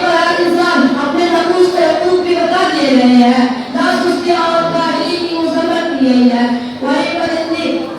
پر ہر انسان اپنے نفوس کے حقوق بھی بتا دے رہے ہیں، ناز اس کی اور کاہلی کی مذمت کی گئی ہے، وہیں پر اتنی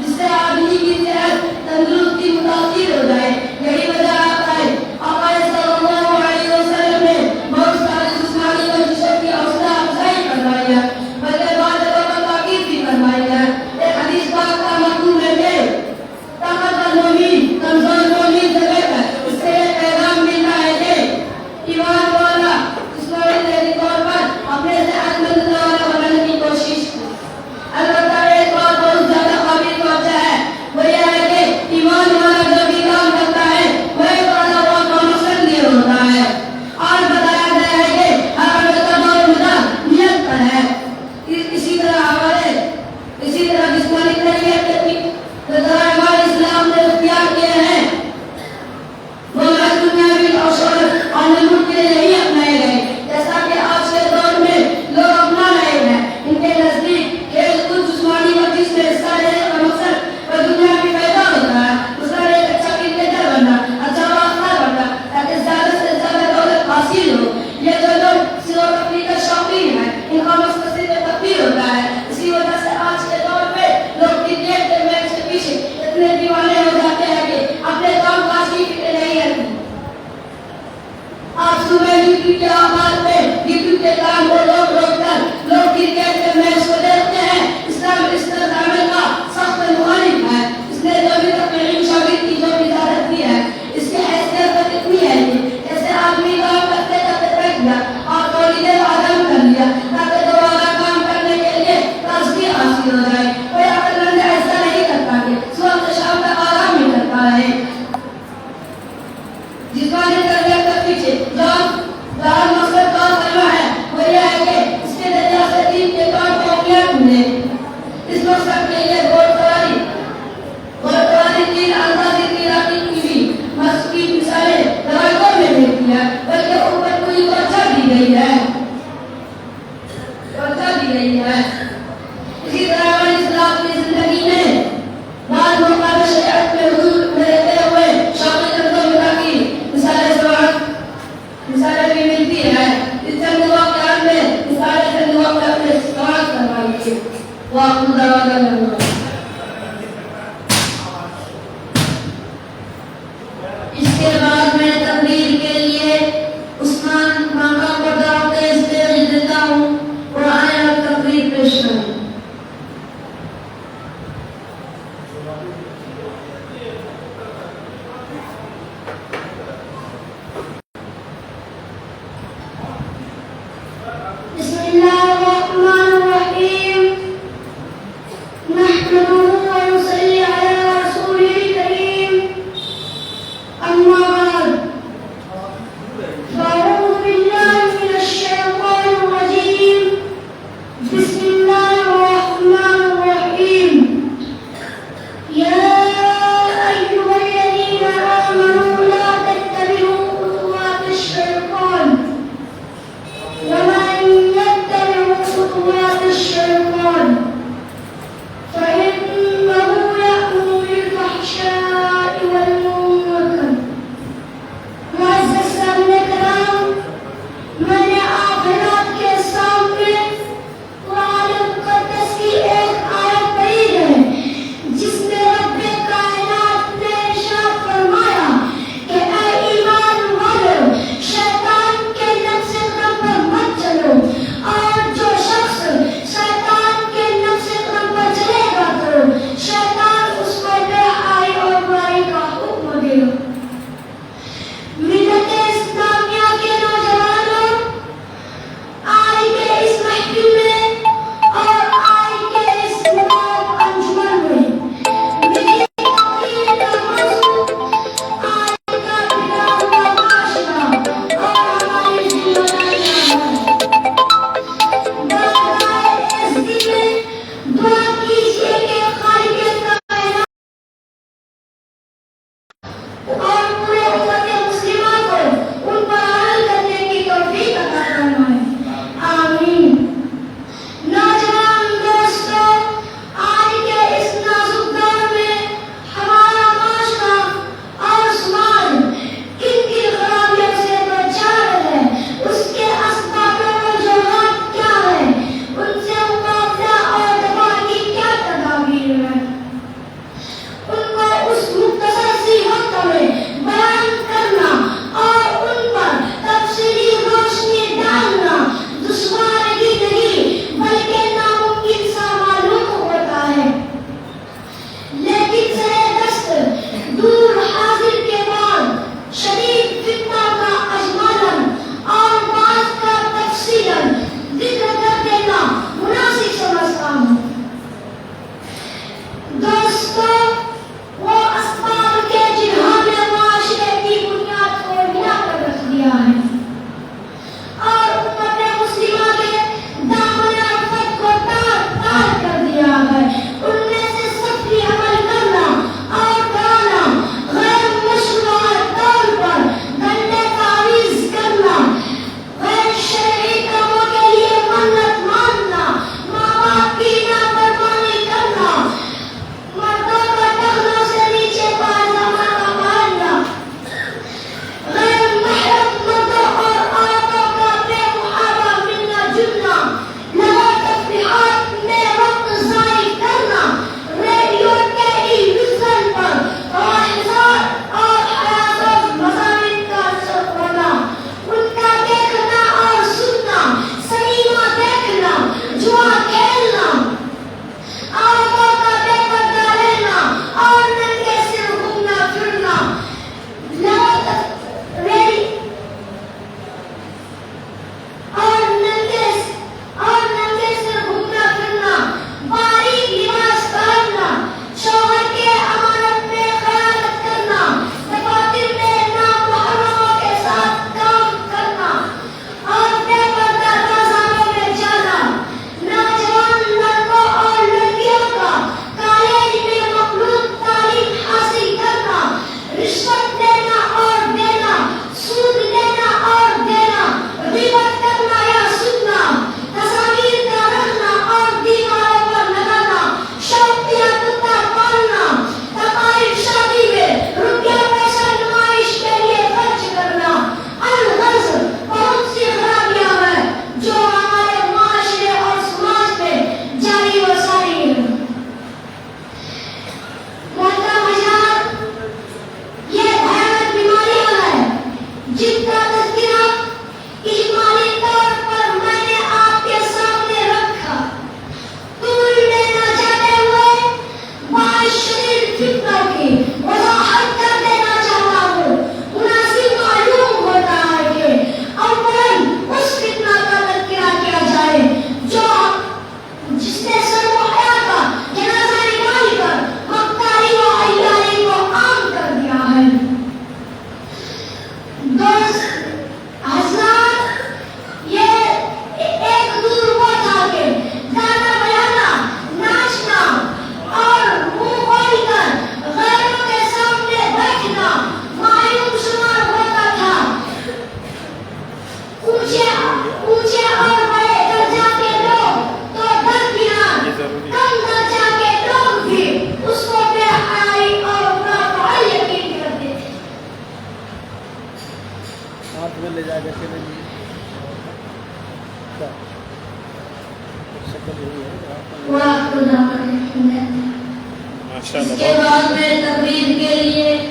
جس سے آدمی کی صحت تندرستی متاثر ہو جائے۔ یہی وجہ ہے آقا صلی اللہ علیہ وسلم نے بہت ساری جسمانی ورزشوں کی حوصلہ افزائی فرمائی ہے، بلکہ بعض جگہوں پر تاکید بھی فرمائی ہے۔ ایک حدیث پاک کا مفہوم ہے کہ طاقتور مومن کمزور مومن سے بہتر، اس سے یہ پیغام ملتا ہے کہ ایمان والا جسمانی طور پر اپنے صحت مند والا بنانے کی کوشش کی۔ البتہ ایک بات بہت زیادہ قابل توجہ ہے، وہ یہ ہے کہ ایمان والا جو بھی کام کرتا ہے وہ ایک وعدہ ہوا کا مقصد یہ ہوتا ہے، اور بتایا گیا ہے کہ ہر عمل کا دور مدار نیت پر ہے۔ اسی طرح جسمانی تربیت کے جو ذرائع اسلام نے اختیار کیے ہیں وہ محض دنیاوی اور شہرت اور نمود کے لیے نہیں اپنائے گئے، جیسا کہ آج کے دور میں لوگ اپنا رہے ہیں۔ ان کے نزدیک کھیل کود جسمانی ورزش میں حصہ لینے کا مقصد وہ دنیا میں پیدا ہوتا ہے، مثلاً ایک اچھا کرکٹر بننا، اچھا باخبر بننا تاکہ زیادہ سے زیادہ دولت حاصل ہو۔ یہ جو لوگ سیر و تفریح کے شوقین ہیں ان کا مقصد صرف تفریح ہوتا ہے۔ اسی وجہ سے آج کے دور پہ لوگ کرکٹ کے میچ کے پیچھے اتنے دیوانے ہو جاتے ہیں کہ اپنے کام کاج کی فکر نہیں رہتی۔ آج صبح یوٹیوب کے آغاز میں یوٹیوب کے کام کو روک کر لوگ کرکٹ کے میچ کو دیکھتے ہیں۔ اسلام اس طرح عمل کا سخت مخالف ہے۔ اس نے جو بھی تقریر شاگرد کی جو اجازت دی ہے اس کی حیثیت پر اتنی ہے کہ جیسے آدمی کام کرتے کرتے بیٹھ گیا اور تھوڑی دیر آرام کر لیا تاکہ دوبارہ کام کرنے کے لیے تازگی حاصل ہو جائے۔ کوئی عقل مند ایسا نہیں کرتا کہ صبح سے شام تک آرام ہی کرتا رہے۔ جسمانی تربیت کے پیچھے جو مقصد کا کلمہ ہے وہ یہ ہے کہ اس کے ذریعے سے دین کے طور پر اپنیت ملے۔ اس مقصد کے لیے گھوڑ سواری تیر اندازی تیراکی کی بھی مشق کی مثالیں روایتوں میں ملتی ہیں، بلکہ اوپر کوئی توجہ دی گئی ہے۔ اسی طرح ہماری اسلام کی زندگی میں بعض موقع میں شریعت میں حضور میں رہتے ہوئے شامل قدروں میں تاکہ مثالیں بھی ملتی ہیں۔ اس چند واقعات میں چند واقعات میں سماعت فرمائیے۔ وآخر دعوانا الحمد للہ۔ اس کے بعد میں تقریر کے لیے عثمان ماما کو دعوت اسٹیج دیتا ہوں اور آیا تقریر پیش کروں۔ بسم اللہ الرحمن الرحیم۔ وہ آپ کو جا کر ماشاء اس کے اللہ. بعد میں تقریر کے لیے